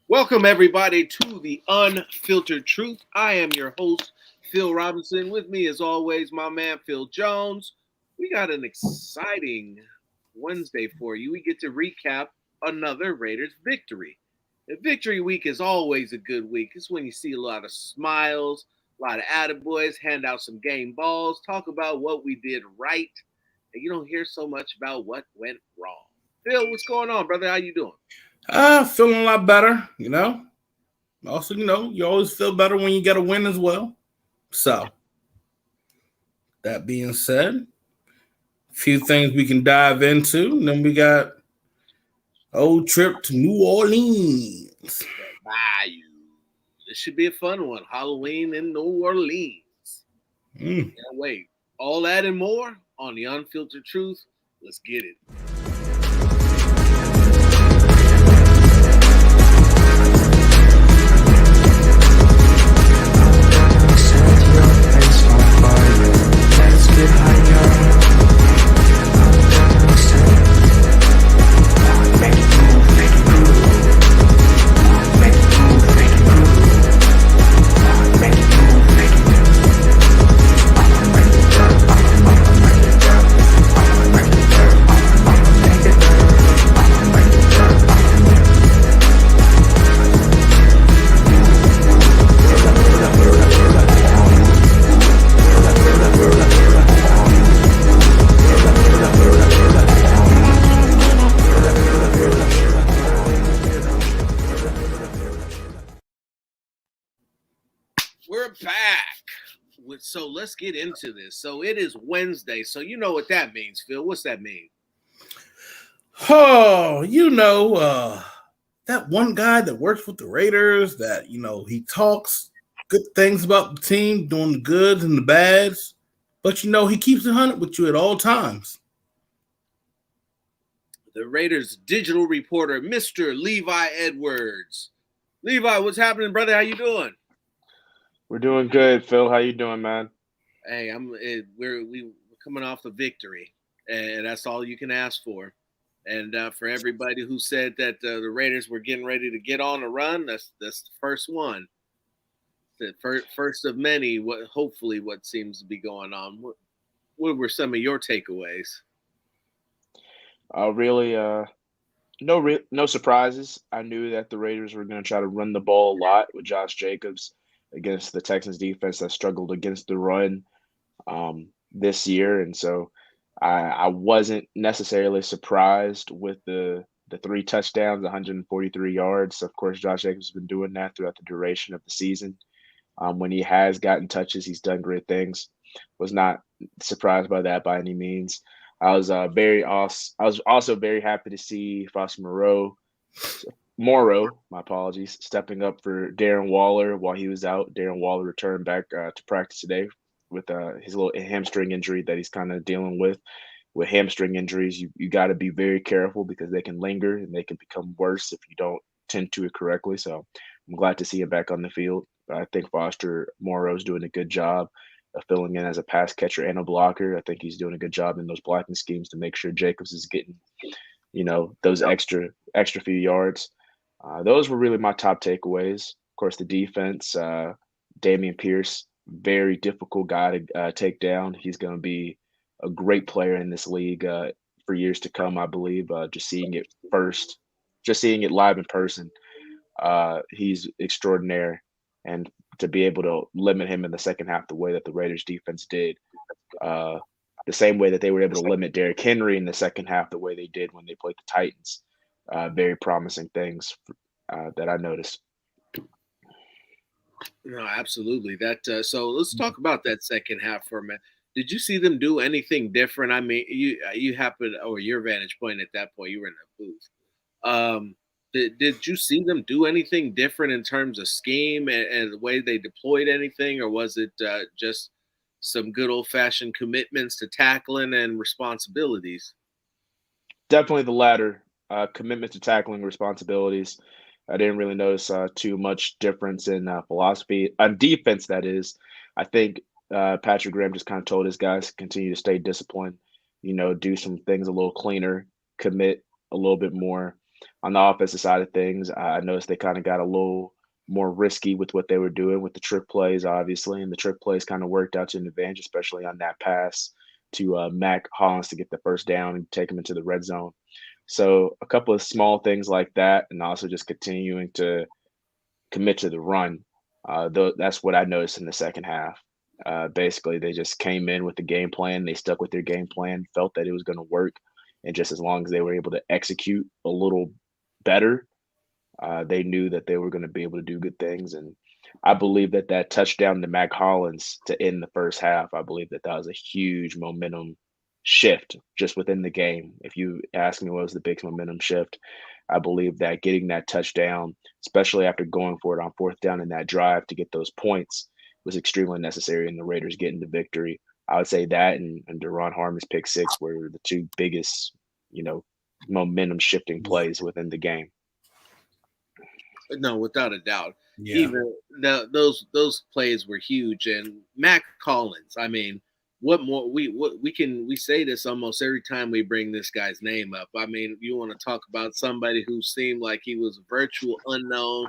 Welcome, everybody, to the Unfiltered Truth. I am your host, Phil Robinson. With me, as always, my man, Phil Jones. We got an exciting Wednesday for you. We get to recap another Raiders victory. The victory week is always a good week. It's when you see a lot of smiles, a lot of attaboys, hand out some game balls, talk about what we did right, and you don't hear so much about what went wrong. Phil, what's going on, brother? How you doing? Feeling a lot better. Also, you always feel better when you get a win as well. So, that being said, a few things we can dive into. And then we got old trip to New Orleans. Bayou. This should be a fun one. Halloween in New Orleans. Mm. Can't wait. All that and more on the Unfiltered Truth. Let's get it. Set your face on fire. Let's get higher. Make it move, make it groove. Make it move, make it groove. Make it move, make it groove. I'ma make it dirt. I'ma make it dirt. I'ma make it dirt. I'ma make it dirt. I'ma make it dirt. We're back. So let's get into this. So it is Wednesday. So you know what that means, Phil. What's that mean? Oh, that one guy that works with the Raiders that, he talks good things about the team, doing the goods and the bads, but, he keeps it 100 with you at all times. The Raiders digital reporter, Mr. Levi Edwards. Levi, what's happening, brother? How you doing? We're doing good, Phil. How you doing, man? Hey, we're coming off a victory, and that's all you can ask for. And for everybody who said that the Raiders were getting ready to get on a run, that's the first one. The first of many. What seems to be going on. What were some of your takeaways? Really, no surprises. I knew that the Raiders were going to try to run the ball a lot with Josh Jacobs against the Texans defense that struggled against the run this year, and so I wasn't necessarily surprised with the three touchdowns, 143 yards. Of course, Josh Jacobs has been doing that throughout the duration of the season. When he has gotten touches, he's done great things. Was not surprised by that by any means. I was also very happy to see Foster Morrow, my apologies, stepping up for Darren Waller while he was out. Darren Waller returned back to practice today with his little hamstring injury that he's kind of dealing with. With hamstring injuries, you got to be very careful because they can linger and they can become worse if you don't tend to it correctly. So I'm glad to see him back on the field. I think Foster Morrow's doing a good job of filling in as a pass catcher and a blocker. I think he's doing a good job in those blocking schemes to make sure Jacobs is getting, those extra few yards. Those were really my top takeaways. Of course, the defense, Damian Pierce, very difficult guy to take down. He's going to be a great player in this league for years to come, I believe. Just seeing it live in person, he's extraordinary. And to be able to limit him in the second half the way that the Raiders defense did, uh, the same way that they were able to limit Derrick Henry in the second half the way they did when they played the Titans. Very promising things that I noticed. No, absolutely. That so let's talk about that second half for a minute. Did you see them do anything different? I mean, you happened, or your vantage point at that point, you were in the booth. Did you see them do anything different in terms of scheme and the way they deployed anything, or was it just some good old fashioned commitments to tackling and responsibilities? Definitely the latter. Commitment to tackling responsibilities. I didn't really notice too much difference in philosophy on defense. That is, I think Patrick Graham just kind of told his guys to continue to stay disciplined. Do some things a little cleaner, commit a little bit more. On the offensive side of things, I noticed they kind of got a little more risky with what they were doing with the trick plays, obviously, and the trick plays kind of worked out to an advantage, especially on that pass to Mac Hollins to get the first down and take him into the red zone. So a couple of small things like that, and also just continuing to commit to the run. That's what I noticed in the second half. Basically, they just came in with the game plan. They stuck with their game plan, felt that it was going to work, and just as long as they were able to execute a little better, they knew that they were going to be able to do good things. And I believe that that touchdown to Mac Hollins to end the first half, I believe that that was a huge momentum shift just within the game. If you ask me what was the big momentum shift, I believe that getting that touchdown, especially after going for it on fourth down in that drive to get those points, was extremely necessary in the Raiders getting the victory. I would say that and Deron Harmon's pick six were the two biggest, momentum shifting plays within the game. No, without a doubt. Yeah. Even those plays were huge. And Mac Collins, I mean, what more we say this almost every time we bring this guy's name up. I mean, you want to talk about somebody who seemed like he was a virtual unknown,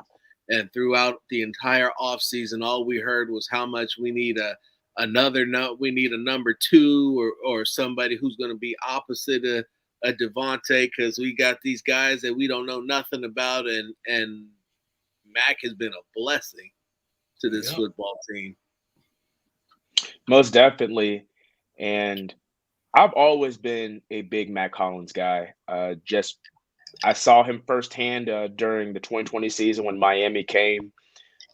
and throughout the entire offseason, all we heard was how much we need a number two or somebody who's going to be opposite a Devontae, because we got these guys that we don't know nothing about, and Mac has been a blessing to this football team. Most definitely. And I've always been a big Mac Hollins guy. I saw him firsthand during the 2020 season when Miami came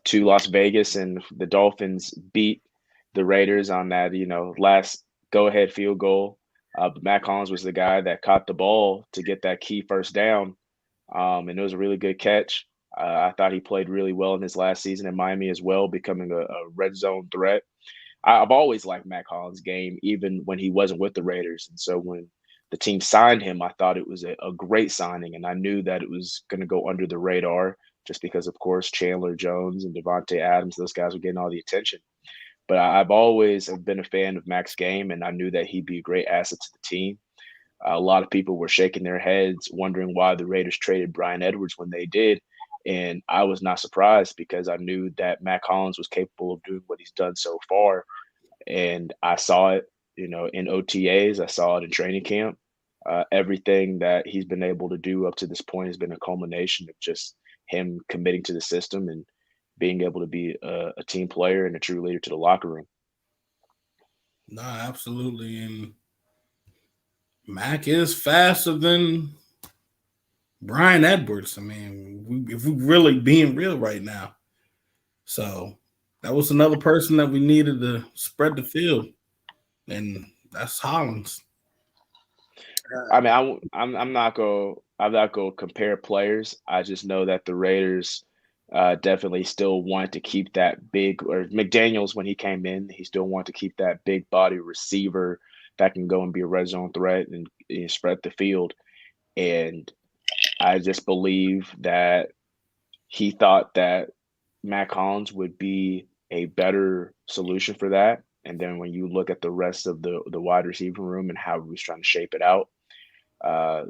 to Las Vegas and the Dolphins beat the Raiders on that, last go-ahead field goal. But Mac Hollins was the guy that caught the ball to get that key first down, and it was a really good catch. I thought he played really well in his last season in Miami as well, becoming a red zone threat. I've always liked Mac Hollins' game, even when he wasn't with the Raiders. And so when the team signed him, I thought it was a great signing, and I knew that it was going to go under the radar just because, of course, Chandler Jones and Devontae Adams, those guys were getting all the attention. But I've always been a fan of Mac's game, and I knew that he'd be a great asset to the team. A lot of people were shaking their heads, wondering why the Raiders traded Bryan Edwards when they did. And I was not surprised because I knew that Mac Hollins was capable of doing what he's done so far. And I saw it, in OTAs. I saw it in training camp. Everything that he's been able to do up to this point has been a culmination of just him committing to the system and being able to be a team player and a true leader to the locker room. No, absolutely. And Mac is faster than Bryan Edwards. I mean, if we're really being real right now. So that was another person that we needed to spread the field, and that's Hollins. I mean, I'm not gonna compare players. I just know that the Raiders definitely still wanted to keep that big, or McDaniels when he came in, he still wanted to keep that big body receiver that can go and be a red zone threat and spread the field. And I just believe that he thought that Mac Hollins would be a better solution for that. And then when you look at the rest of the wide receiver room and how he was trying to shape it out,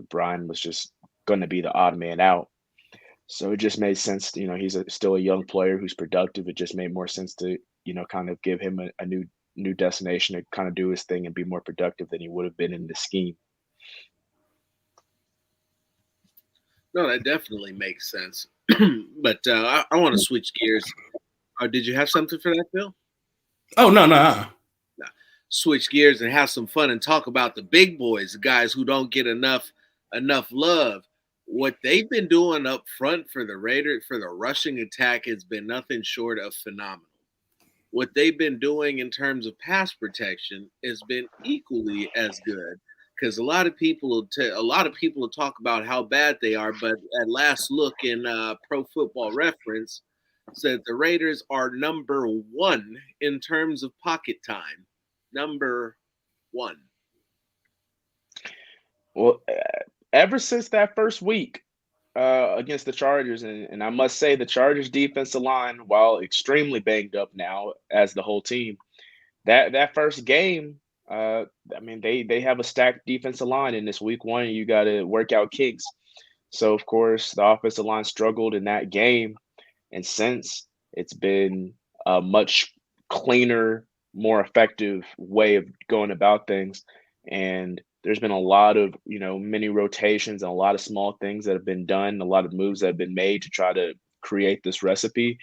Bryan was just going to be the odd man out. So it just made sense. He's still a young player who's productive. It just made more sense to, kind of give him a new destination to kind of do his thing and be more productive than he would have been in the scheme. No, that definitely makes sense. But I want to switch gears. Did you have something for that, Phil? Oh, no. No. Switch gears and have some fun and talk about the big boys, the guys who don't get enough love. What they've been doing up front for the Raiders, for the rushing attack, has been nothing short of phenomenal. What they've been doing in terms of pass protection has been equally as good. Because a lot of people will talk about how bad they are, but at last look in Pro Football Reference said the Raiders are number one in terms of pocket time. Number one. Well, ever since that first week against the Chargers, and I must say the Chargers defensive line, while extremely banged up now as the whole team, that first game, I mean, they have a stacked defensive line in this week one, and you got to work out kinks. So, of course, the offensive line struggled in that game. And since it's been a much cleaner, more effective way of going about things. And there's been a lot of, mini rotations and a lot of small things that have been done, a lot of moves that have been made to try to create this recipe.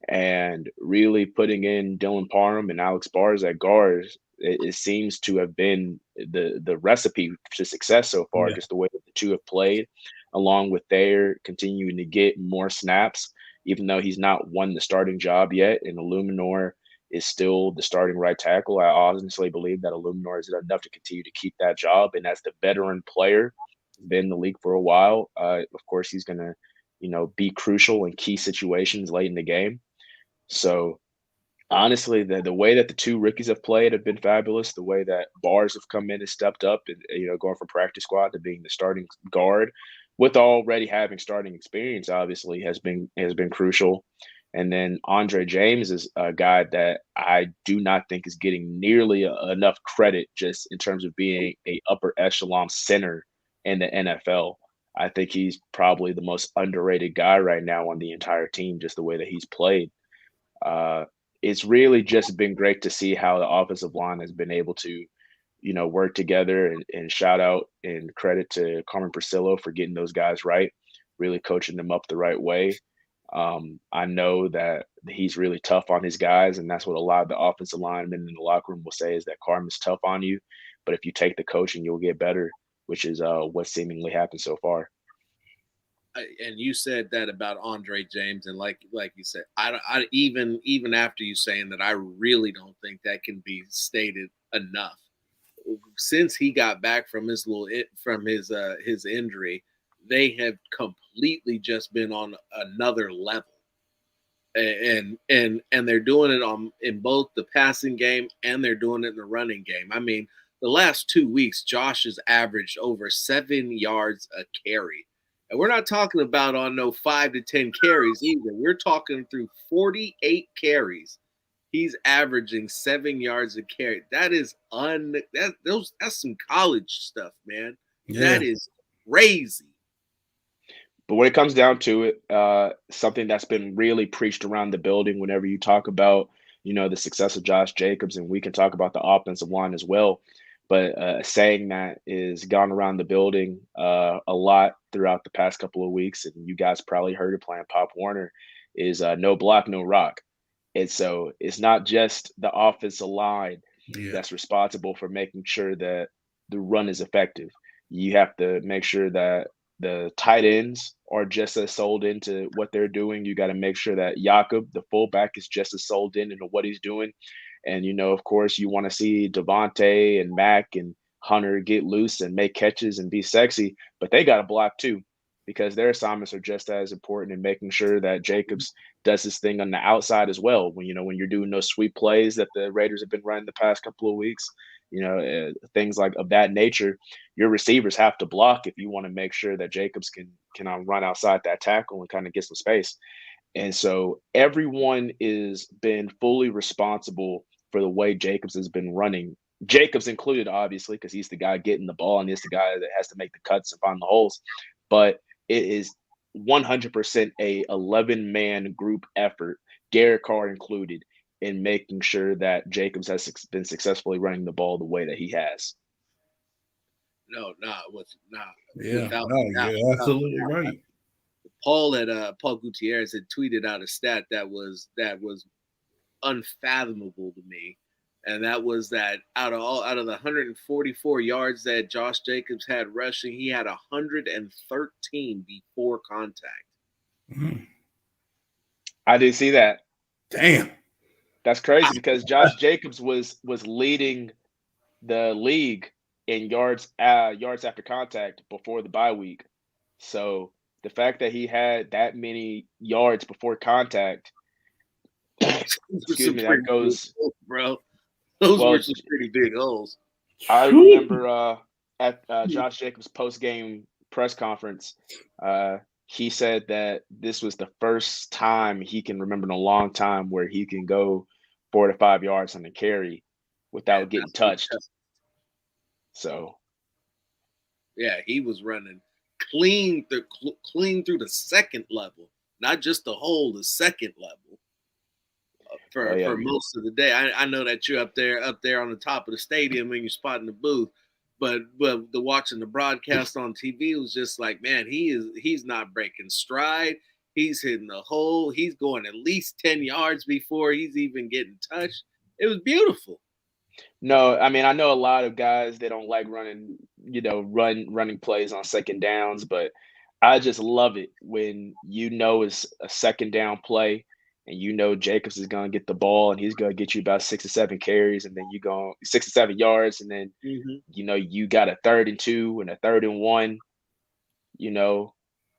And really putting in Dylan Parham and Alex Bars at guards, it seems to have been the recipe to success so far, Yeah. just the way that the two have played, along with their continuing to get more snaps, even though he's not won the starting job yet. And Illuminor is still the starting right tackle. I honestly believe that Illuminor is enough to continue to keep that job. And as the veteran player, been in the league for a while, of course, he's going to, be crucial in key situations late in the game. So honestly, the way that the two rookies have played have been fabulous. The way that Bars have come in and stepped up and going from practice squad to being the starting guard with already having starting experience obviously has been crucial. And then Andre James is a guy that I do not think is getting nearly enough credit just in terms of being a upper echelon center in the NFL. I think he's probably the most underrated guy right now on the entire team, just the way that he's played. Uh, it's really just been great to see how the offensive line has been able to, work together and shout out and credit to Carmen Priscillo for getting those guys right, really coaching them up the right way. I know that he's really tough on his guys, and that's what a lot of the offensive linemen in the locker room will say is that Carmen's tough on you, but if you take the coaching, you'll get better, which is what seemingly happened so far. And you said that about Andre James, and like you said, I even after you saying that, I really don't think that can be stated enough. Since he got back from his his injury, they have completely just been on another level, and they're doing it in both the passing game and they're doing it in the running game. I mean, the last 2 weeks, Josh has averaged over 7 yards a carry. And we're not talking about on no 5 to 10 carries either. We're talking through 48 carries. He's averaging 7 yards a carry. That's some college stuff, man. Yeah. That is crazy. But when it comes down to it, something that's been really preached around the building whenever you talk about, the success of Josh Jacobs, and we can talk about the offensive line as well. But saying that is gone around the building a lot throughout the past couple of weeks, and you guys probably heard it playing Pop Warner, is no block, no rock. And so it's not just the offensive line that's responsible for making sure that the run is effective. You have to make sure that the tight ends are just as sold into what they're doing. You got to make sure that Jakob, the fullback, is just as sold into what he's doing. And, of course, you want to see Devontae and Mac and Hunter get loose and make catches and be sexy, but they got to block too, because their assignments are just as important in making sure that Jacobs does his thing on the outside as well. When you're doing those sweep plays that the Raiders have been running the past couple of weeks, things like of that nature, your receivers have to block if you want to make sure that Jacobs can run outside that tackle and kind of get some space. And so everyone is been fully responsible for the way Jacobs has been running. Jacobs included, obviously, because he's the guy getting the ball and he's the guy that has to make the cuts and find the holes. But it is 100% a 11-man group effort, Derek Carr included, in making sure that Jacobs has been successfully running the ball the way that he has. No, Yeah, without you're absolutely right. Paul Gutierrez had tweeted out a stat that was unfathomable to me, and that was that out of the 144 yards that Josh Jacobs had rushing, he had 113 before contact. Mm. I did see that. Damn, that's crazy because Josh Jacobs was leading the league in yards after contact before the bye week. So the fact that he had that many yards before contact, excuse me, that goes, holes, bro. Those were some pretty big holes. I remember at Josh Jacobs' post-game press conference, he said that this was the first time he can remember in a long time where he can go 4 to 5 yards on the carry without getting touched. So, yeah, he was running clean through the second level, not just the whole, the second level for most of the day. I know that you're up there on the top of the stadium and you're spotting the booth, but the watching the broadcast on TV was just like, man, he's not breaking stride. He's hitting the hole. He's going at least 10 yards before he's even getting touched. It was beautiful. No, I mean, I know a lot of guys, they don't like running, running plays on second downs, but I just love it when it's a second down play and Jacobs is going to get the ball and he's going to get you about 6 or 7 carries and then you go 6 or 7 yards and then, you got a 3rd and 2 and a 3rd and 1,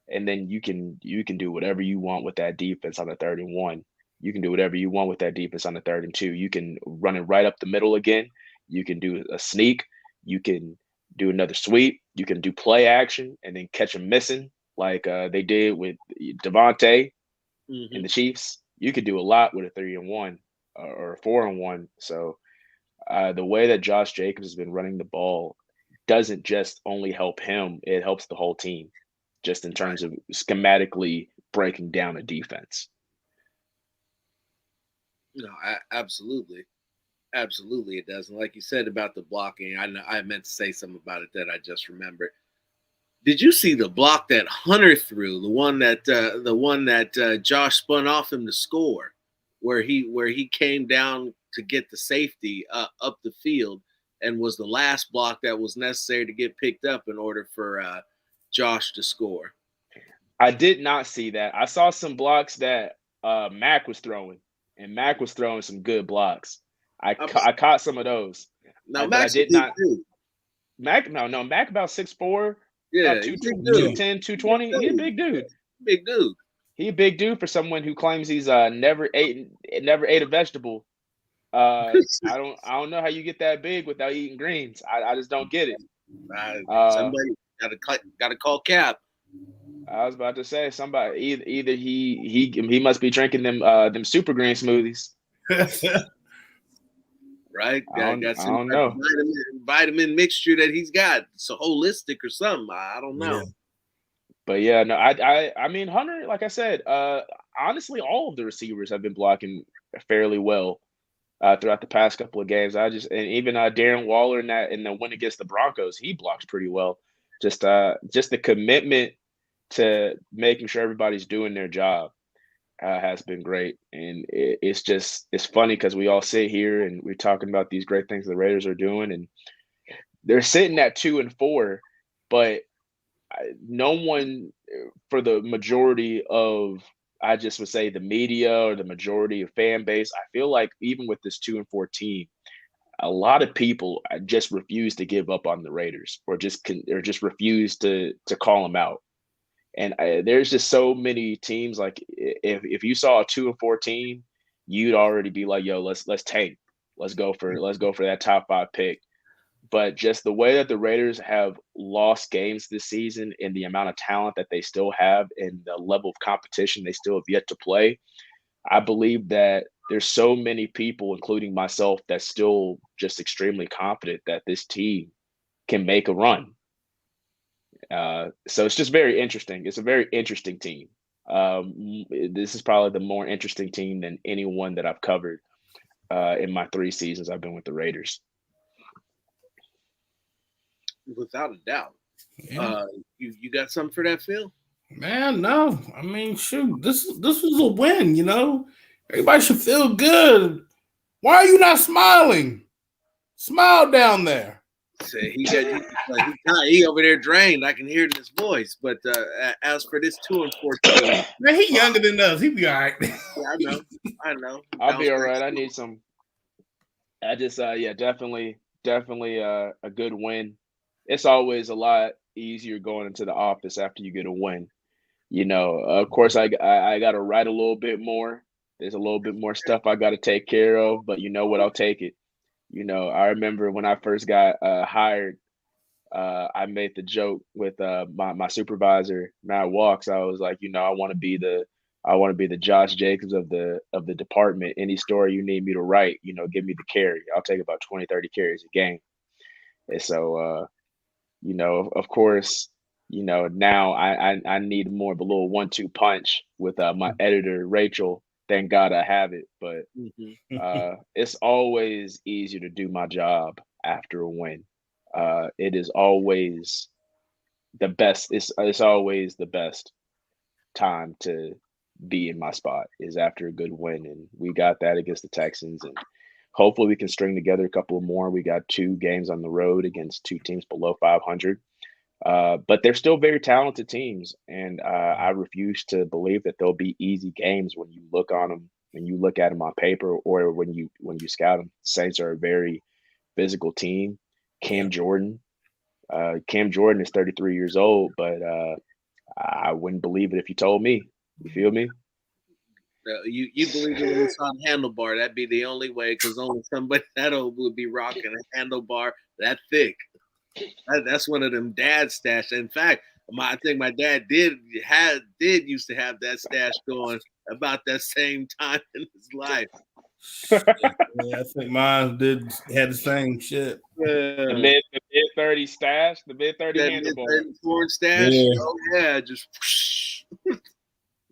and then you can do whatever you want with that defense on the 3rd and 1. You can do whatever you want with that defense on the 3rd and 2. You can run it right up the middle again. You can do a sneak. You can do another sweep. You can do play action and then catch them missing like they did with Devontae and the Chiefs. You could do a lot with a 3 and 1 or a 4 and 1. So the way that Josh Jacobs has been running the ball doesn't just only help him. It helps the whole team just in terms of schematically breaking down a defense. No, absolutely. Absolutely it does. And like you said about the blocking, I meant to say something about it that I just remembered. Did you see the block that Hunter threw? The one that Josh spun off him to score, where he came down to get the safety up the field and was the last block that was necessary to get picked up in order for Josh to score. I did not see that. I saw some blocks that Mac was throwing. And Mac was throwing some good blocks. I caught some of those. Now Mac's a big dude. Mac about 6'4", yeah, about 210, 220. He's a big dude. Big dude. He's a big dude for someone who claims he's never ate a vegetable. I don't know how you get that big without eating greens. I just don't get it. Somebody gotta call Cap. I was about to say somebody either he must be drinking them super green smoothies. Right? I don't know. Vitamin mixture that he's got. It's a holistic or something. I don't know. Yeah. But yeah, no, I mean Hunter, like I said, honestly, all of the receivers have been blocking fairly well throughout the past couple of games. And even Darren Waller in the win against the Broncos, he blocks pretty well. Just the commitment to making sure everybody's doing their job has been great. And it's funny because we all sit here and we're talking about these great things the Raiders are doing, and they're sitting at 2-4, but no one, for the majority of, I just would say the media or the majority of fan base, I feel like even with this 2-4 team, a lot of people just refuse to give up on the Raiders or just refuse to call them out. And there's just so many teams. Like if you saw a 2-4 team, you'd already be like, "Yo, let's tank. Let's go for that top 5 pick." But just the way that the Raiders have lost games this season and the amount of talent that they still have and the level of competition they still have yet to play, I believe that there's so many people, including myself, that's still just extremely confident that this team can make a run. So it's just very interesting. It's a very interesting team. This is probably the more interesting team than anyone that I've covered in my 3 seasons I've been with the Raiders. Without a doubt. Yeah. You got something for that, Phil? Man, no. I mean, shoot, this was a win, Everybody should feel good. Why are you not smiling? Smile down there. He over there drained. I can hear it in his voice. But as for this 2-4 team, man, he younger than us. He be all right. Yeah, I know. I'll be all right. I need some. I just definitely a good win. It's always a lot easier going into the office after you get a win. Of course, I got to write a little bit more. There's a little bit more stuff I got to take care of, but you know what? I'll take it. I remember when I first got hired, I made the joke with my supervisor, Matt Walks. I was like, I want to be the Josh Jacobs of the department. Any story you need me to write, give me the carry. I'll take about 20, 30 carries a game. And so, of course, now I need more of a little 1-2 punch with my editor Rachel. Thank God I have it, but Mhm. it's always easier to do my job after a win. It is always the best. It's always the best time to be in my spot is after a good win, and we got that against the Texans, and hopefully we can string together a couple more. We got 2 games on the road against 2 teams below 500. But they're still very talented teams, and I refuse to believe that they'll be easy games when you look on them, when you look at them on paper, or when you scout them. Saints are a very physical team. Yeah. Cam Jordan is 33 years old, but I wouldn't believe it if you told me. You feel me? You believe it when it's on handlebar? That'd be the only way, because only somebody that old would be rocking a handlebar that thick. That's one of them dad stash. In fact, I think my dad did used to have that stash going about that same time in his life. Yeah, I think mine had the same shit. The Uh, mid 30 stash, the mid 30 that handlebar. corn stash. Yeah. Oh yeah, just.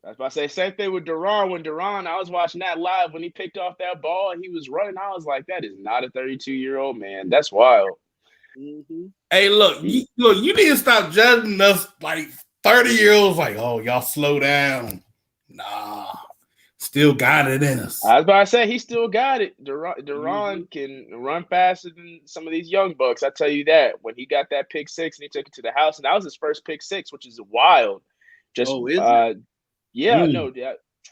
I was about to say same thing with Duran. When Duran, I was watching that live when he picked off that ball and he was running. I was like, that is not a 32-year-old man. That's wild. Mm-hmm. Hey, look, you need to stop judging us like 30-year-olds. Like, oh, y'all slow down. Nah, still got it in us. I was about to say he still got it. Duran Mm-hmm. can run faster than some of these young bucks. I tell you that. When he got that pick six and he took it to the house, and that was his first pick six, which is wild. Just Oh, is it? yeah, no,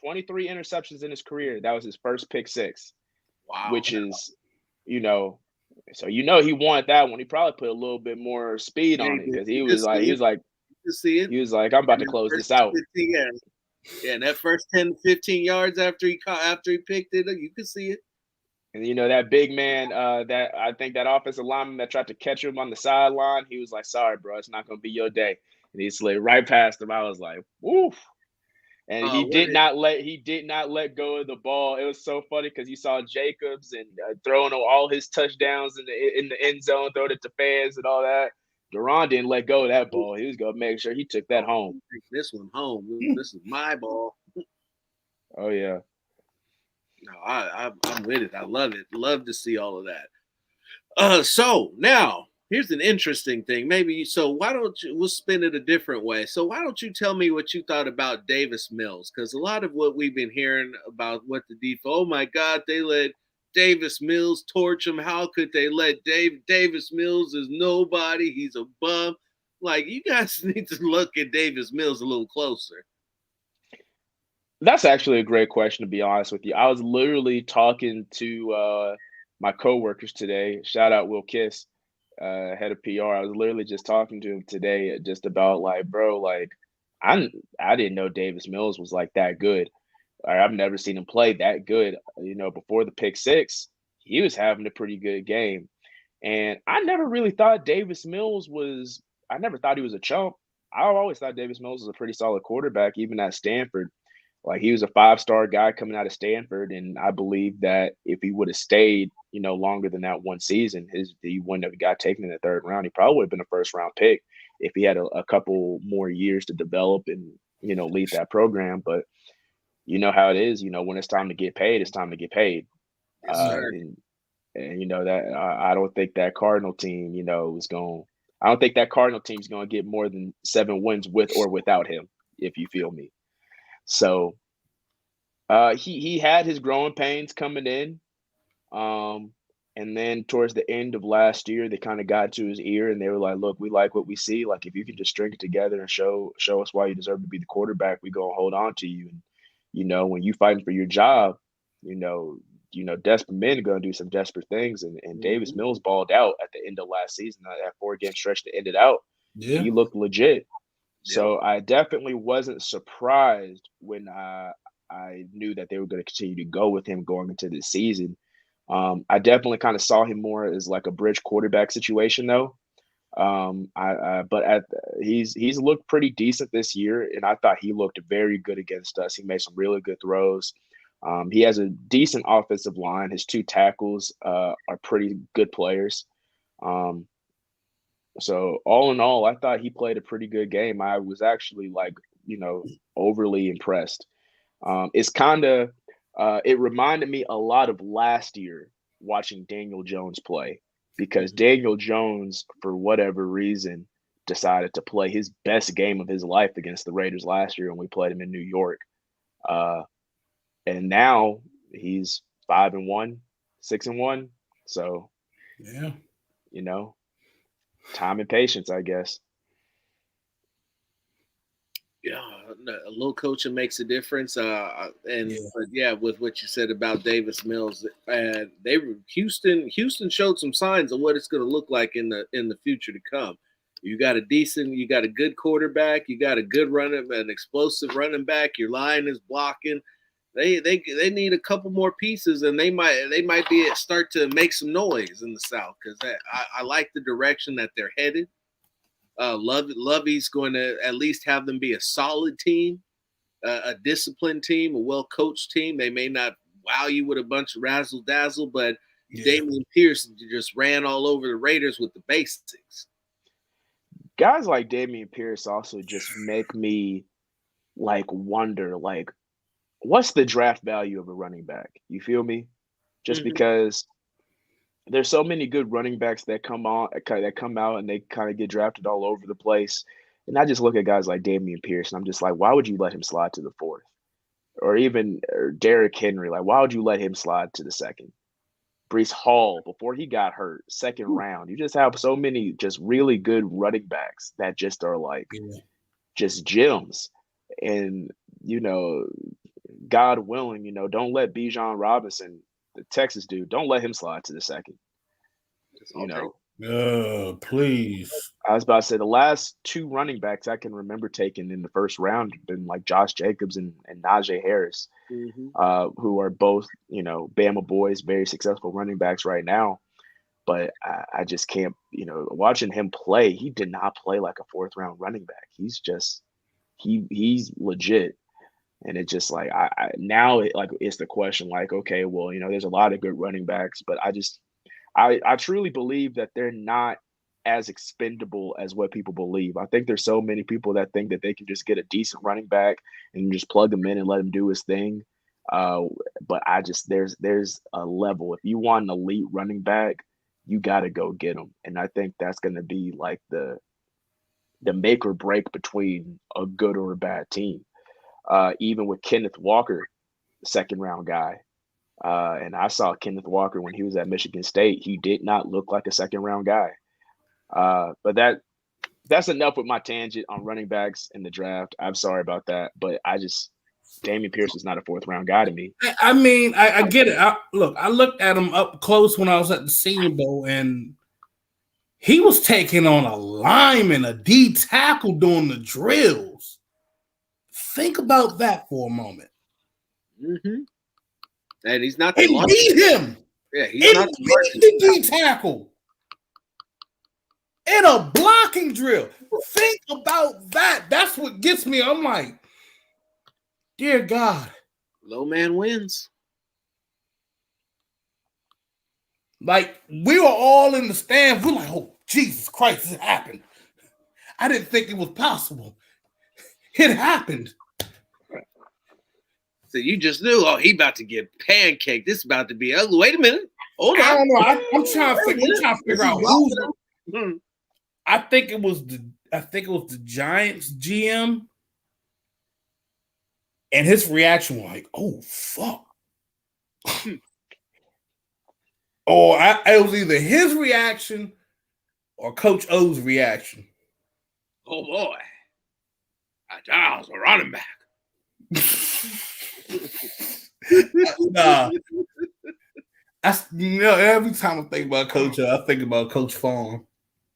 23 interceptions in his career. That was his first pick six, Wow. which is, you know, so he wanted that one. He probably put a little bit more speed Yeah, on it because you can see it. You can see it. I'm about And to that close first this out. 15, yeah, and that first 10, 15 yards after he picked it, you can see it. And that big man, that I think that offensive lineman that tried to catch him on the sideline, he was like, "Sorry, bro, it's not gonna be your day," and he slid right past him. I was like, "Woof." And What he did not let go of the ball. It was so funny because you saw Jacobs and throwing all his touchdowns in the end zone, throwing it to fans and all that. Duran didn't let go of that ball. He was gonna make sure he took that home. take this one home. This is my ball. Oh yeah. No, I'm with it. I love it. Love to see all of that. So now here's an interesting thing. Why don't we'll spin it a different way. So why don't you tell me what you thought about Davis Mills? Because a lot of what we've been hearing about what the defense, oh my God, they let Davis Mills torch him. How could they let Davis Mills is nobody? He's a bum. Like, you guys need to look at Davis Mills a little closer. That's actually a great question, to be honest with you. I was literally talking to my coworkers today. Shout out Will Kiss, head of PR. I was literally just talking to him today just about like, bro, like I didn't know Davis Mills was like that good. I've never seen him play that good. Before the pick six, he was having a pretty good game. And I never really thought Davis Mills was I never thought he was a chump. I always thought Davis Mills was a pretty solid quarterback, even at Stanford. Like he was a 5-star guy coming out of Stanford, and I believe that if he would have stayed, longer than that one season, he wouldn't have got taken in the third round. He probably would have been a first-round pick if he had a couple more years to develop and lead that program. But you know how it is. When it's time to get paid, it's time to get paid. Yes, sir. And that I don't think that Cardinal team, is going. I don't think that Cardinal team's going to get more than 7 wins with or without him. If you feel me. So he had his growing pains coming in. And then towards the end of last year, they kind of got to his ear and they were like, look, we like what we see. Like, if you can just string it together and show us why you deserve to be the quarterback, we going to hold on to you. And, when you fighting for your job, desperate men are going to do some desperate things. And Davis Mills balled out at the end of last season, that 4-game stretch that ended out. Yeah. He looked legit. So I definitely wasn't surprised when I knew that they were going to continue to go with him going into this season. I definitely kind of saw him more as like a bridge quarterback situation, though. He's looked pretty decent this year, and I thought he looked very good against us. He made some really good throws. He has a decent offensive line. His 2 tackles are pretty good players. So all in all, I thought he played a pretty good game. I was actually like, overly impressed. It's kind of it reminded me a lot of last year watching Daniel Jones play because Daniel Jones, for whatever reason, decided to play his best game of his life against the Raiders last year when we played him in New York. And now he's 5-1, 6-1. So, Yeah. Time and patience, I guess. Yeah, a little coaching makes a difference. But with what you said about Davis Mills, Houston showed some signs of what it's going to look like in the future to come. You got a good quarterback, you got a good an explosive running back. Your line is blocking. They need a couple more pieces, and they might start to make some noise in the South because I like the direction that they're headed. Lovey's going to at least have them be a solid team, a disciplined team, a well-coached team. They may not wow you with a bunch of razzle-dazzle, but Damian Pierce just ran all over the Raiders with the basics. Guys like Damian Pierce also just make me wonder what's the draft value of a running back? You feel me? Just because there's so many good running backs that come out and they kind of get drafted all over the place. And I just look at guys like Damian Pierce and I'm just like, why would you let him slide to the fourth? Or even Derrick Henry, why would you let him slide to the second? Breece Hall, before he got hurt, second round. You just have so many just really good running backs that just are just gems. And, God willing, don't let Bijan Robinson, the Texas dude, don't let him slide to the second. Please. I was about to say the last two running backs I can remember taking in the first round have been Josh Jacobs and Najee Harris, who are both, Bama boys, very successful running backs right now. But I just can't, watching him play, he did not play like a fourth round running back. He's just, he's legit. And it's just it's the question okay, well, there's a lot of good running backs, but I truly believe that they're not as expendable as what people believe. I think there's so many people that think that they can just get a decent running back and just plug him in and let him do his thing. But there's a level. If you want an elite running back, you got to go get him. And I think that's going to be the make or break between a good or a bad team. Even with Kenneth Walker, second round guy. And I saw Kenneth Walker when he was at Michigan State. He did not look like a second round guy. But that's enough with my tangent on running backs in the draft. I'm sorry about that, but Damian Pierce is not a fourth round guy to me. I mean, I get it. I looked at him up close when I was at the Senior Bowl, and he was taking on a lineman, a D tackle doing the drills. Think about that for a moment. And he's not. He beat him. Yeah, he's not the D tackle in a blocking drill. Think about that. That's what gets me. I'm like, dear God, low man wins. We were all in the stands. We're like, oh Jesus Christ, it happened. I didn't think it was possible. It happened. So you just knew, he about to get pancaked. This is about to be ugly. Wait a minute. Hold on. I don't know. I'm trying to figure out who's. I think it was the Giants GM, and his reaction was oh fuck. Or it was either his reaction or Coach O's reaction. Oh boy, I was a running back. Nah. Every time I think about Coach, I think about Coach Farm.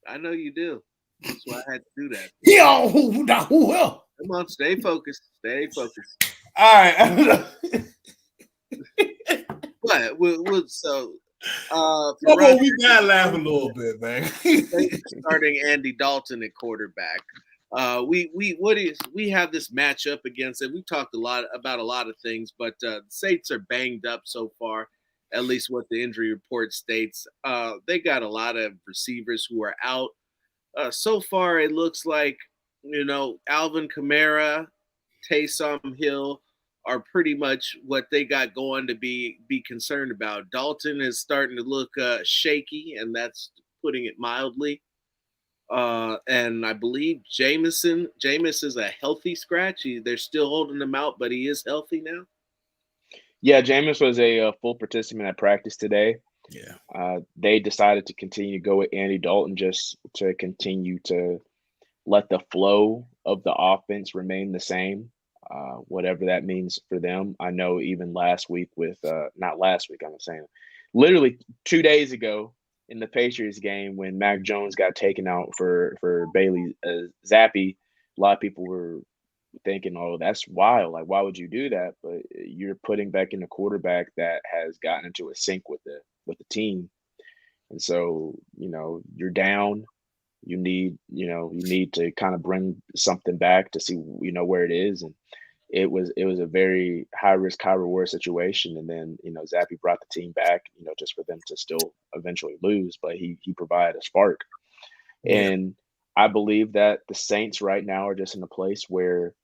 I know you do. That's why I had to do that. Yo, who else? Come on, stay focused. Stay focused. All right. But we got laughing a little bit, man. Starting Andy Dalton at quarterback. We have this matchup against it. We've talked about a lot of things, but the Saints are banged up so far, at least what the injury report states. They got a lot of receivers who are out. So far, it looks like Alvin Kamara, Taysom Hill are pretty much what they got going to be concerned about. Dalton is starting to look shaky, and that's putting it mildly. And I believe Jameis is a healthy scratch. They're still holding him out, but he is healthy now. Yeah, Jameis was a full participant at practice today. Yeah. They decided to continue to go with Andy Dalton just to continue to let the flow of the offense remain the same, whatever that means for them. I know even last week not last week, I'm saying literally 2 days ago in the Patriots game when Mac Jones got taken out for Bailey Zappi, a lot of people were thinking, "Oh, that's wild! Like, why would you do that?" But you're putting back in a quarterback that has gotten into a sync with the team, and so you're down. You need to kind of bring something back to see where it is, and it was a very high risk, high reward situation. And then Zappy brought the team back, just for them to still eventually lose, but he provided a spark. Yeah. And I believe that the Saints right now are just in a place where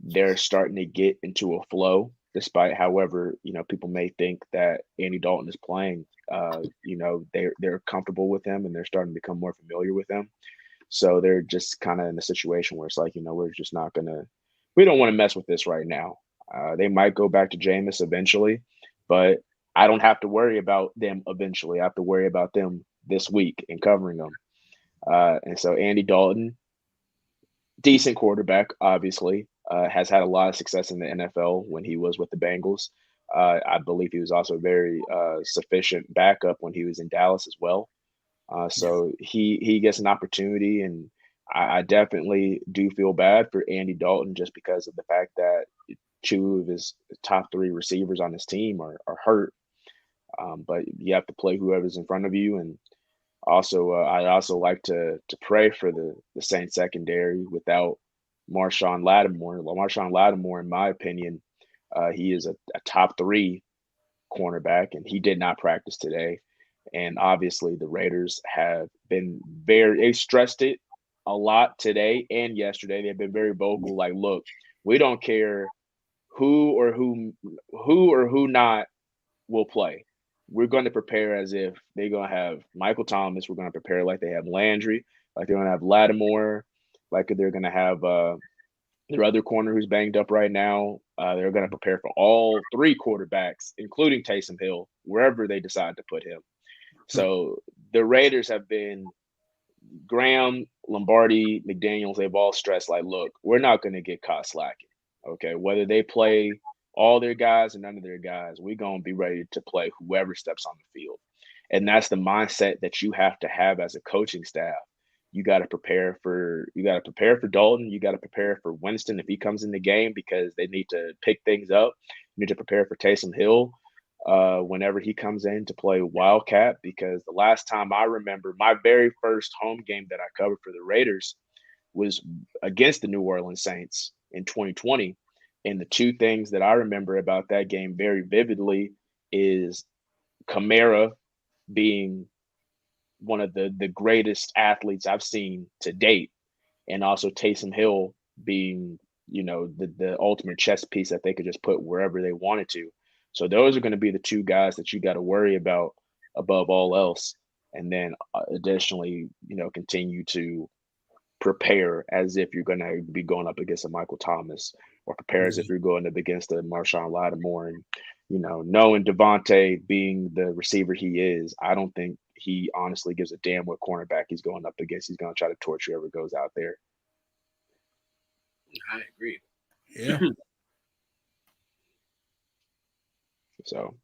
they're starting to get into a flow, despite however people may think that Andy Dalton is playing. They're comfortable with him and they're starting to become more familiar with him. So they're just kind of in a situation where it's like, we're just not we don't want to mess with this right now. They might go back to Jameis eventually, but I don't have to worry about them eventually. I have to worry about them this week and covering them. And so Andy Dalton, decent quarterback, obviously, has had a lot of success in the NFL when he was with the Bengals. I believe he was also a very sufficient backup when he was in Dallas as well. So he gets an opportunity, and I definitely do feel bad for Andy Dalton just because of the fact that two of his top three receivers on his team are hurt. But you have to play whoever's in front of you, and also I also like to pray for the Saints secondary without Marshawn Lattimore. Marshawn Lattimore, in my opinion, he is a top three cornerback, and he did not practice today. And obviously, the Raiders have been they stressed it a lot today and yesterday. They've been very vocal, like, look, we don't care who or who not will play. We're going to prepare as if they're going to have Michael Thomas. We're going to prepare like they have Landry, like they're going to have Lattimore, like they're going to have their other corner who's banged up right now. They're going to prepare for all three quarterbacks, including Taysom Hill, wherever they decide to put him. So the Raiders have been Graham, Lombardi, McDaniels. They've all stressed like, look, we're not going to get caught slacking. Okay, whether they play all their guys or none of their guys, we're going to be ready to play whoever steps on the field. And that's the mindset that you have to have as a coaching staff. You got to prepare for Dalton. You got to prepare for Winston if he comes in the game because they need to pick things up. You need to prepare for Taysom Hill whenever he comes in to play Wildcat, because the last time I remember, my very first home game that I covered for the Raiders was against the New Orleans Saints in 2020. And the two things that I remember about that game very vividly is Kamara being one of the greatest athletes I've seen to date, and also Taysom Hill being, the ultimate chess piece that they could just put wherever they wanted to. So those are going to be the two guys that you got to worry about above all else. And then additionally, continue to prepare as if you're going to be going up against a Michael Thomas, or prepare as if you're going up against a Marshawn Lattimore. And, knowing Devontae being the receiver he is, I don't think he honestly gives a damn what cornerback he's going up against. He's going to try to torch whoever goes out there. I agree. Yeah. So,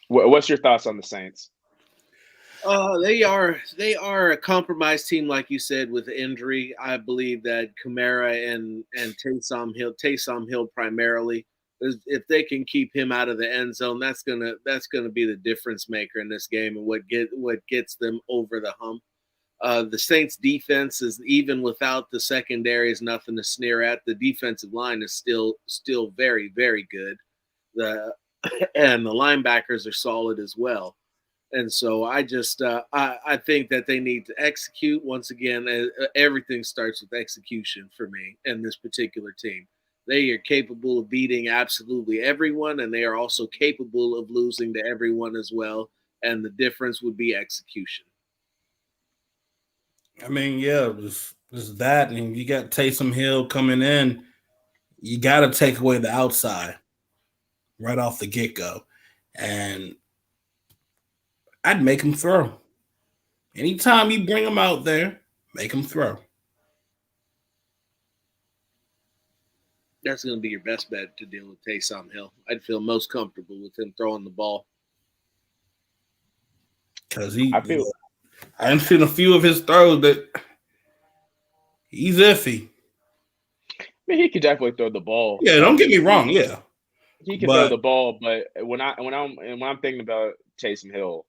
what's your thoughts on the Saints? They are a compromised team, like you said, with injury. I believe that Kamara and Taysom Hill primarily, if they can keep him out of the end zone, that's gonna be the difference maker in this game and what gets them over the hump. The Saints defense is, even without the secondary, is nothing to sneer at. The defensive line is still very, very good. And the linebackers are solid as well. And so I just I think that they need to execute once again. Everything starts with execution for me and this particular team. They are capable of beating absolutely everyone, and they are also capable of losing to everyone as well. And the difference would be execution. I mean, yeah, just that, and you got Taysom Hill coming in. You got to take away the outside right off the get go, and I'd make him throw. Anytime you bring him out there, make him throw. That's going to be your best bet to deal with Taysom Hill. I'd feel most comfortable with him throwing the ball. Because I I've seen a few of his throws that he's iffy. mean, he could definitely throw the ball. Yeah, don't get me wrong. Yeah, He can throw but the ball, but when I'm thinking about Taysom Hill,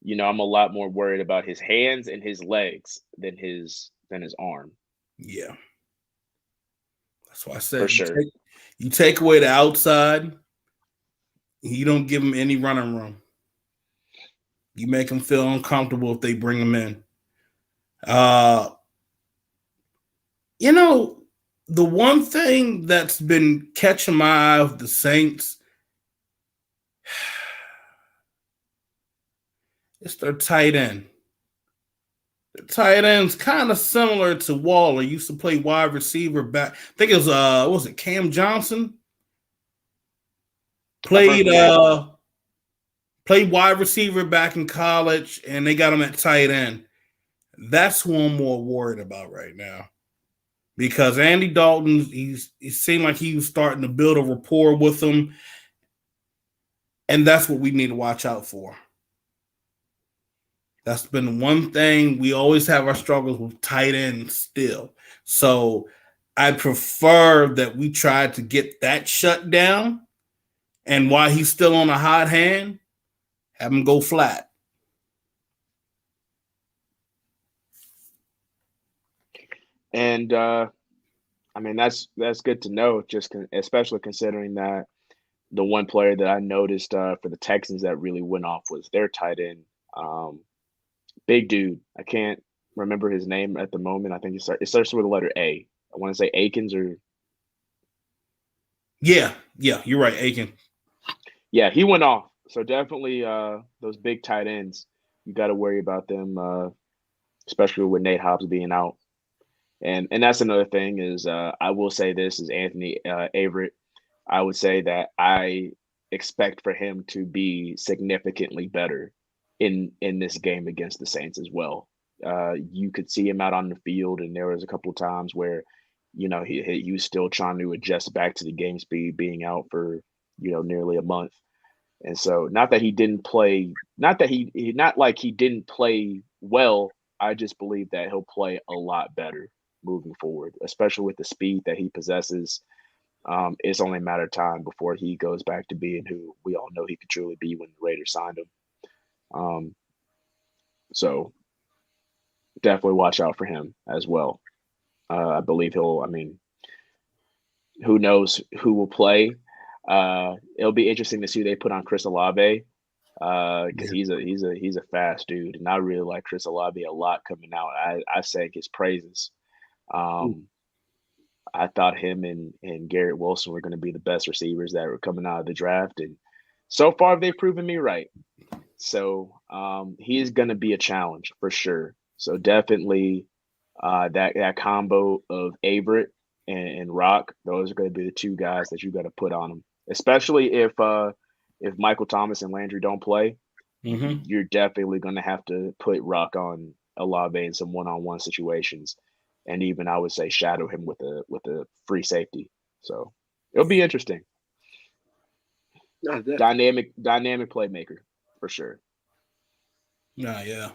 I'm a lot more worried about his hands and his legs than his arm, yeah, that's why I for said sure. you take away the outside, you don't give him any running room. You make him feel uncomfortable if they bring him in. Uh, the one thing that's been catching my eye of the Saints, it's their tight end. The tight end's kind of similar to Waller. Used to play wide receiver back. I think it was what was it Cam Johnson? I've heard Played the name. played wide receiver back in college, and they got him at tight end. That's who I'm more worried about right now. Because Andy Dalton, it seemed like he was starting to build a rapport with him, and that's what we need to watch out for. That's been one thing we always have our struggles with tight ends still. So I prefer that we try to get that shut down, and while he's still on a hot hand, have him go flat. And I mean, that's good to know, especially considering that the one player that I noticed for the Texans that really went off was their tight end, big dude. I can't remember his name at the moment. I think it starts with the letter A. I want to say Akins or Yeah, you're right, Aiken. yeah, he went off. So definitely those big tight ends, you got to worry about them, especially with Nate Hobbs being out. And that's another thing is I will say this is Anthony Averett. I would say that I expect for him to be significantly better in this game against the Saints as well. You could see him out on the field, and there was a couple of times where he was still trying to adjust back to the game speed, being out for nearly a month. And so, not that he didn't play, not like he didn't play well. I just believe that he'll play a lot better moving forward, especially with the speed that he possesses. It's only a matter of time before he goes back to being who we all know he could truly be when the Raiders signed him. So definitely watch out for him as well. I believe I mean, who knows who will play? It'll be interesting to see who they put on Chris Olave because he's a fast dude, and I really like Chris Olave a lot coming out. I sang his praises. I thought him and Garrett Wilson were going to be the best receivers that were coming out of the draft, and so far they've proven me right. So he is going to be a challenge for sure. So definitely that combo of Averett and Rock, those are going to be the two guys that you got to put on them, especially if Michael Thomas and Landry don't play. Mm-hmm. You're definitely going to have to put Rock on Olave in some one-on-one situations, and even I would say shadow him with a free safety. So it'll be interesting. Dynamic playmaker for sure. Yeah.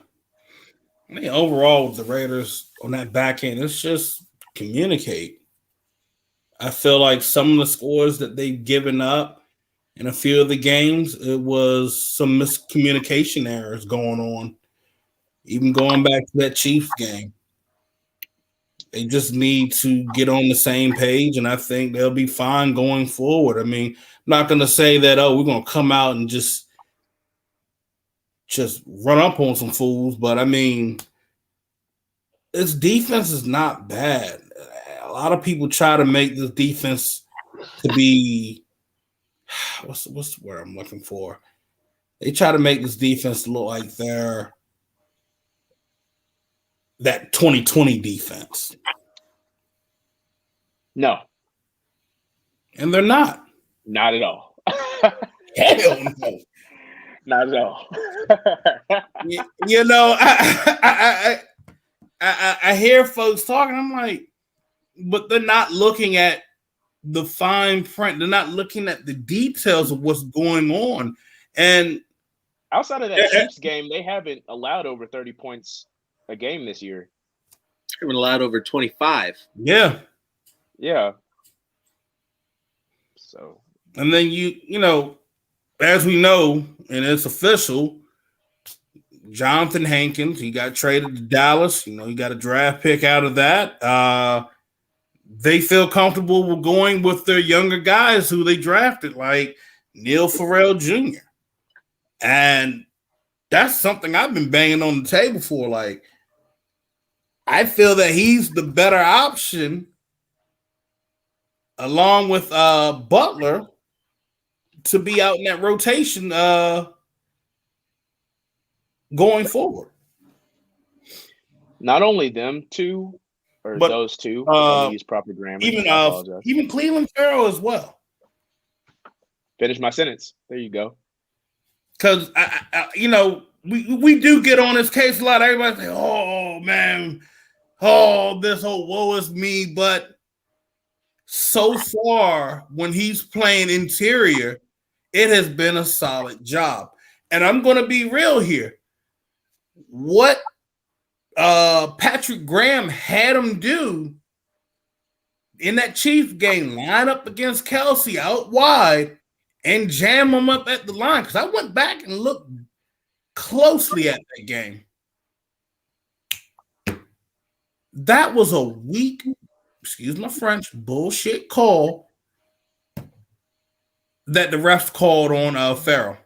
I mean, overall, with the Raiders on that back end, it's just communicate. I feel like some of the scores that they've given up in a few of the games, it was some miscommunication errors going on. Even going back to that Chiefs game, they just need to get on the same page, and I think they'll be fine going forward. I mean, I'm not going to say that, we're going to come out and just just run up on some fools. But I mean, this defense is not bad. A lot of people try to make this defense to be what's the word I'm looking for? They try to make this defense look like they're that 2020 defense. No. And they're not. Not at all. Hell no. Not at all. You know, I hear folks talking. I'm like, but they're not looking at the fine print. They're not looking at the details of what's going on. And outside of that Chiefs game, they haven't allowed over 30 points a game this year. They haven't allowed over 25. Yeah. Yeah. So. And then you know, as we know, and it's official, Jonathan Hankins, he got traded to Dallas. You know, he got a draft pick out of that. They feel comfortable with going with their younger guys who they drafted, like Neil Farrell Jr. And that's something I've been banging on the table for. Like, I feel that he's the better option along with Butler to be out in that rotation going forward. Not only them two, or but, those two, let me use proper grammar. Even Cleveland Farrell as well. Finish my sentence. There you go. Because you know, we do get on this case a lot. Everybody say, "Oh man, oh this whole woe is me." But so far, when he's playing interior, it has been a solid job. And I'm going to be real here. What Patrick Graham had him do in that Chiefs game, line up against Kelsey out wide and jam him up at the line. Because I went back and looked closely at that game. That was a weak, excuse my French, bullshit call that the refs called on Farrell.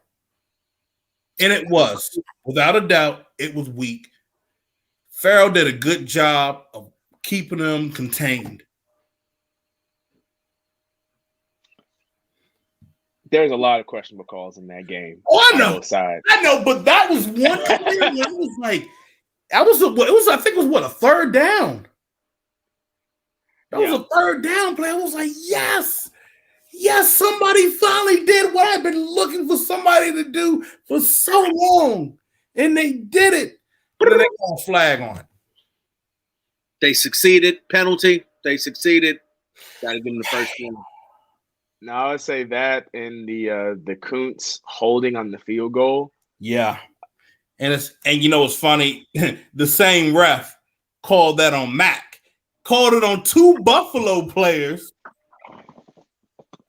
And it was, without a doubt, it was weak. Farrell did a good job of keeping them contained. There's a lot of questionable calls in that game. Oh, I know. Both sides. I know, but that was one thing. It was like, I think it was a third down. That was a third down play. I was like, yes, somebody finally did what I've been looking for somebody to do for so long. And they did it. But then they got a flag on it. They succeeded. Penalty. They succeeded. Got to give them the first one. Now I would say that in the Kuntz holding on the field goal. Yeah. And you know what's funny? The same ref called that on Mac. Called it on two Buffalo players.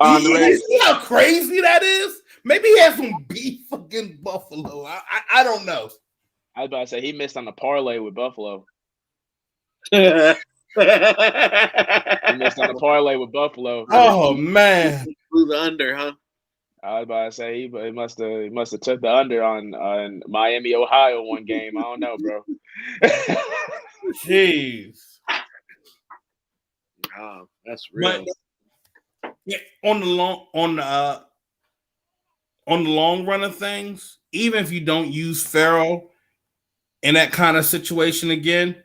You see how crazy that is? Maybe he has some beef against Buffalo. I don't know. I was about to say he missed on the parlay with Buffalo. He missed on the parlay with Buffalo. Oh man, blew the under, huh? I was about to say he must have took the under on Miami, Ohio one game. I don't know, bro. Jeez. Oh, that's real. But, yeah, on the long run of things, even if you don't use Farrell in that kind of situation again,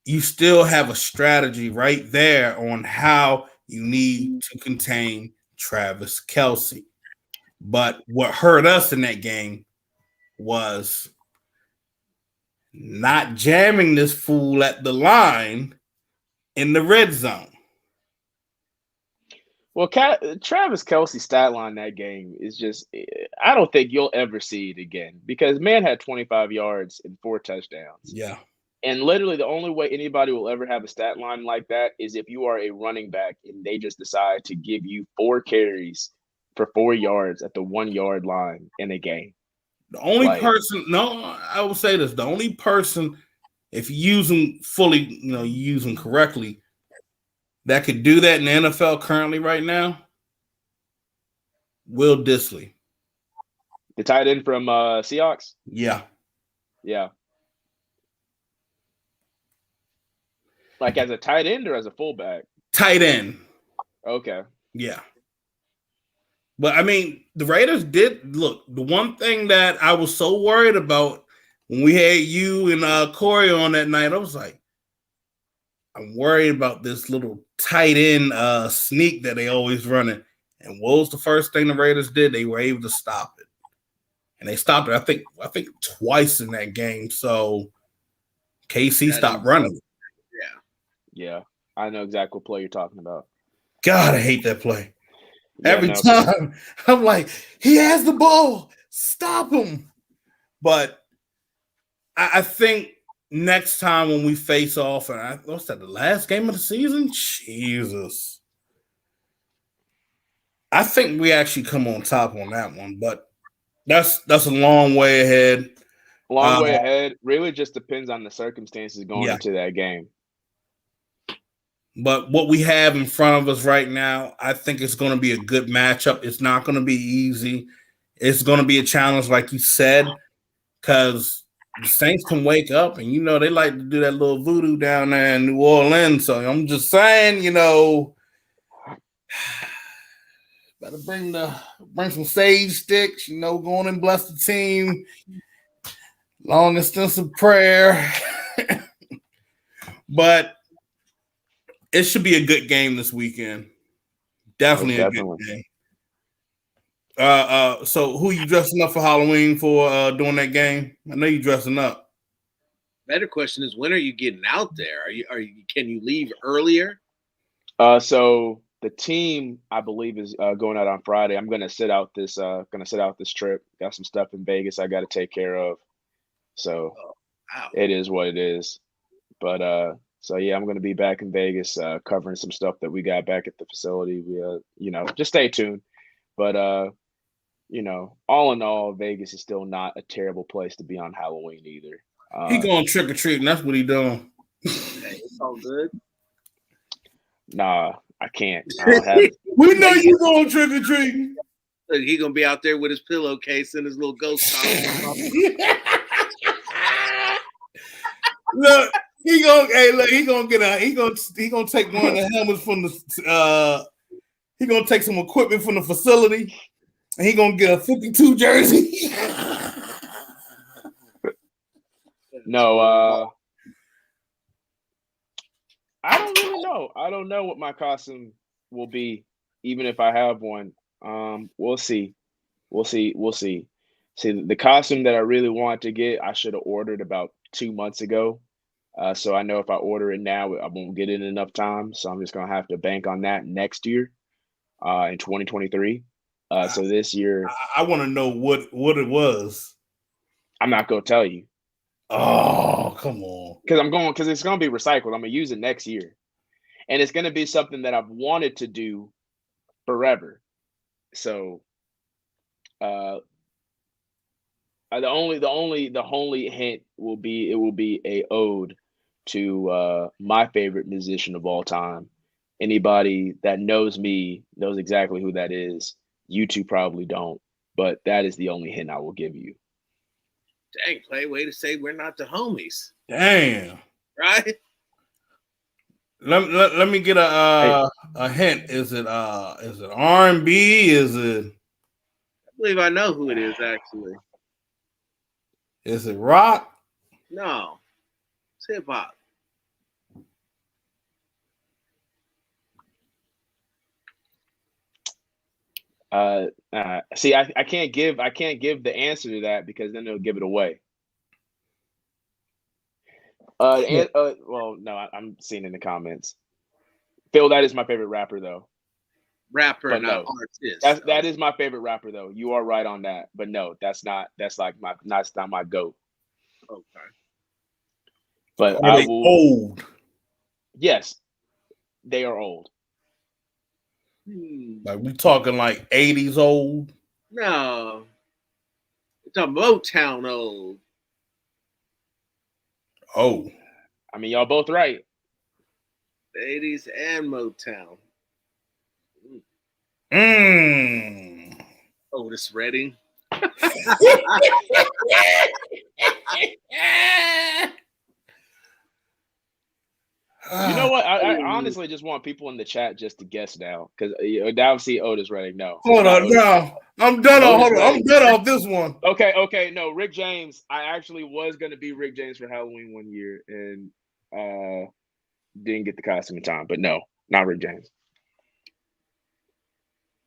you still have a strategy right there on how you need to contain Travis Kelce. But what hurt us in that game was not jamming this fool at the line in the red zone. Well, Travis Kelce's stat line that game is just, I don't think you'll ever see it again because man had 25 yards and 4 touchdowns. Yeah. And literally the only way anybody will ever have a stat line like that is if you are a running back and they just decide to give you 4 carries for 4 yards at the 1 yard line in a game. The only person, I will say this, the only person, if you use them fully, you use them correctly, that could do that in the NFL currently right now, Will Dissly. The tight end from Seahawks? Yeah. Yeah. Like as a tight end or as a fullback? Tight end. Okay. Yeah. But I mean, the Raiders did look. The one thing that I was so worried about when we had you and Corey on that night, I was like, I'm worried about this little tight end sneak that they always running. And what was the first thing the Raiders did? They were able to stop it, and they stopped it. I think twice in that game. So KC stopped running. Yeah. I know exactly what play you're talking about. God, I hate that play. Yeah, Every no. time I'm like, he has the ball, stop him. But I think next time when we face off, and what's that, the last game of the season? Jesus. I think we actually come on top on that one, but that's a long way ahead. Long way ahead. Really just depends on the circumstances going into that game. But what we have in front of us right now, I think it's going to be a good matchup. It's not going to be easy. It's going to be a challenge, like you said, because the Saints can wake up, and they like to do that little voodoo down there in New Orleans. So I'm just saying, better bring some sage sticks, going and bless the team. Long extensive prayer. But it should be a good game this weekend. Definitely a good game. So who you dressing up for Halloween for during that game? I know you dressing up. Better question is, when are you getting out there? Can you leave earlier? So the team, I believe, is going out on Friday. I'm gonna sit out this trip. Got some stuff in Vegas I got to take care of. So It is what it is. But so yeah, I'm gonna be back in Vegas covering some stuff that we got back at the facility. We just stay tuned. But all in all, Vegas is still not a terrible place to be on Halloween either. He going trick or treating. That's what he doing. Hey, it's all good. Nah, I can't. I don't have it. We know you going trick or treating. Look, he gonna be out there with his pillowcase and his little ghost costume. Look, he gonna take one of the helmets from the he gonna take some equipment from the facility, and he gonna get a 52 jersey. No, I don't really know. I don't know what my costume will be, even if I have one. We'll see. See, the costume that I really want to get, I should have ordered about 2 months ago. So I know if I order it now, I won't get it in enough time. So I'm just gonna have to bank on that next year, in 2023. So this year, I want to know what it was. I'm not gonna tell you. Oh, come on. Because it's gonna be recycled. I'm gonna use it next year, and it's gonna be something that I've wanted to do forever. So, the only hint will be a ode to my favorite musician of all time. Anybody that knows me knows exactly who that is. You two probably don't, but that is the only hint I will give you. Dang, Clay, way to say we're not the homies. Damn. Right? Let me get a hint. Is it R&B? Is it? I believe I know who it is, actually. Is it rock? No, it's hip hop. See, I can't give the answer to that because then it'll give it away. Well, no, I'm seeing in the comments. Phil, that is my favorite rapper, though. Rapper, but not no, artist. That is my favorite rapper, though. You are right on that. But no, that's not my GOAT. Okay. But are they old? Yes, they are old. Like we talking like 80s old? No, it's a Motown old. Oh, I mean, y'all both right. 80s and Motown. Otis Redding. You know what? I honestly just want people in the chat just to guess now, because now I see Otis running. No, Hold on, no, I'm done. Hold on, I'm done off this one. Okay. No, Rick James. I actually was gonna be Rick James for Halloween one year, and didn't get the costume in time. But no, not Rick James.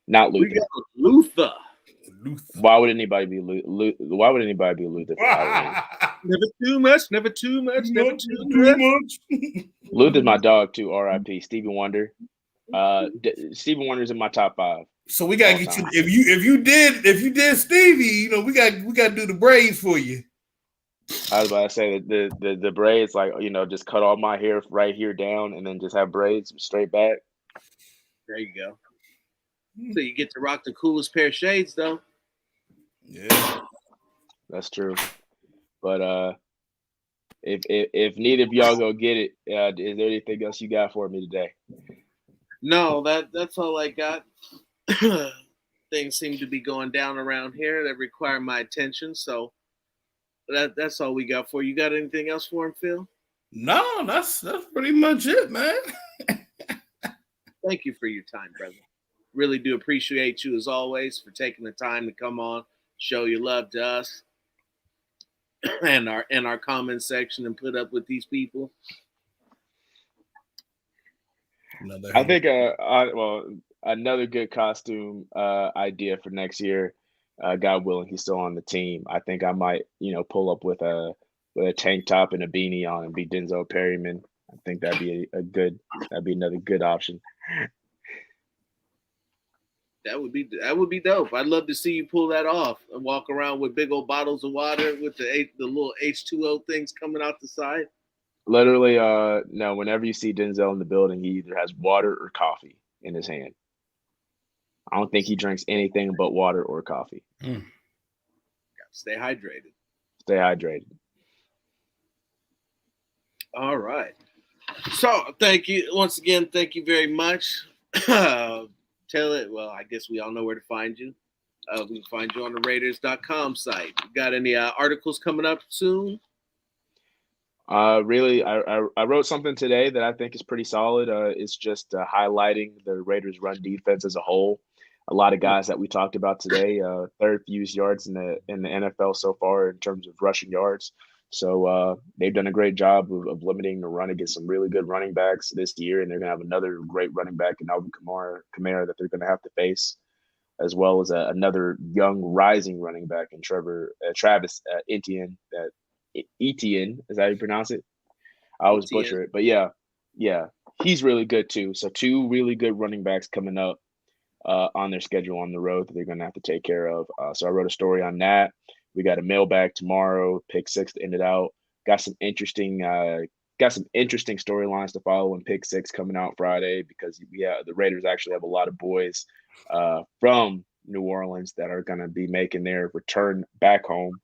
Not Luther. We got Luther. Why would anybody be Why would anybody be Luther for Halloween? Never too much. Never too much. Never too much. Luther's my dog too. R.I.P. Stevie Wonder. Stevie Wonder's in my top 5. So we gotta get you. If you did Stevie, you know we got to do the braids for you. I was about to say that the braids, like, you know, just cut all my hair right here down and then just have braids straight back. There you go. So you get to rock the coolest pair of shades, though. Yeah, that's true. But if neither of y'all go get it, is there anything else you got for me today? No, that's all I got. Things seem to be going down around here that require my attention, so that's all we got for you. Got anything else for him, Phil? No, that's pretty much it, man. Thank you for your time, brother. Really do appreciate you as always for taking the time to come on, show your love to us and our comment section and put up with these people. I think another good costume idea for next year, God willing, he's still on the team. I think I might, pull up with a tank top and a beanie on and be Denzel Perryman. I think that'd be another good option. That would be dope. I'd love to see you pull that off and walk around with big old bottles of water with the little H2O things coming out the side. Literally, no. Whenever you see Denzel in the building, he either has water or coffee in his hand. I don't think he drinks anything but water or coffee. Stay hydrated. Stay hydrated. All right. So thank you once again. Thank you very much. Well, I guess we all know where to find you. We can find you on the Raiders.com site. Got any articles coming up soon? Really, I wrote something today that I think is pretty solid. It's just highlighting the Raiders' run defense as a whole. A lot of guys that we talked about today, third fewest yards in the NFL so far in terms of rushing yards. So they've done a great job of limiting the run against some really good running backs this year, and they're going to have another great running back in Alvin Kamara that they're going to have to face, as well as another young rising running back in Travis Etienne. Etienne, is that how you pronounce it? I always butcher it, but yeah, he's really good too. So 2 really good running backs coming up on their schedule on the road that they're going to have to take care of. So I wrote a story on that. We got a mailbag tomorrow, pick 6 to end it out. Got some interesting storylines to follow in pick 6 coming out Friday, because the Raiders actually have a lot of boys from New Orleans that are going to be making their return back home.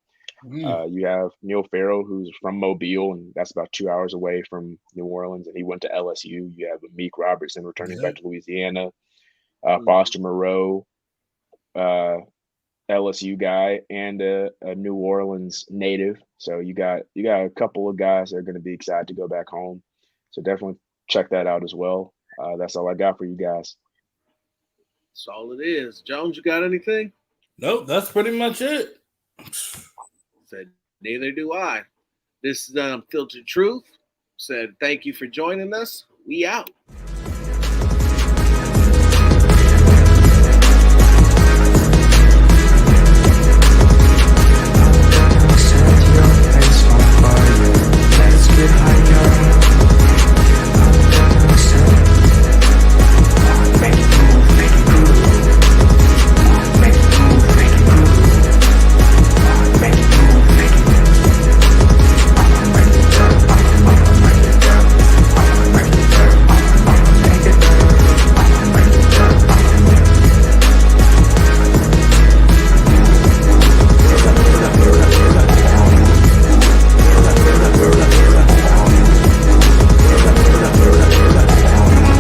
You have Neil Farrell, who's from Mobile, and that's about 2 hours away from New Orleans, and he went to LSU. You have Meek Robertson returning back to Louisiana. Foster Moreau, LSU guy, and a New Orleans native. So you got a couple of guys that are going to be excited to go back home. So definitely check that out as well. That's all I got for you guys. That's all it is. Jones, you got anything? Nope, that's pretty much it. Said, neither do I. This is Unfiltered Truth. Said, thank you for joining us. We out.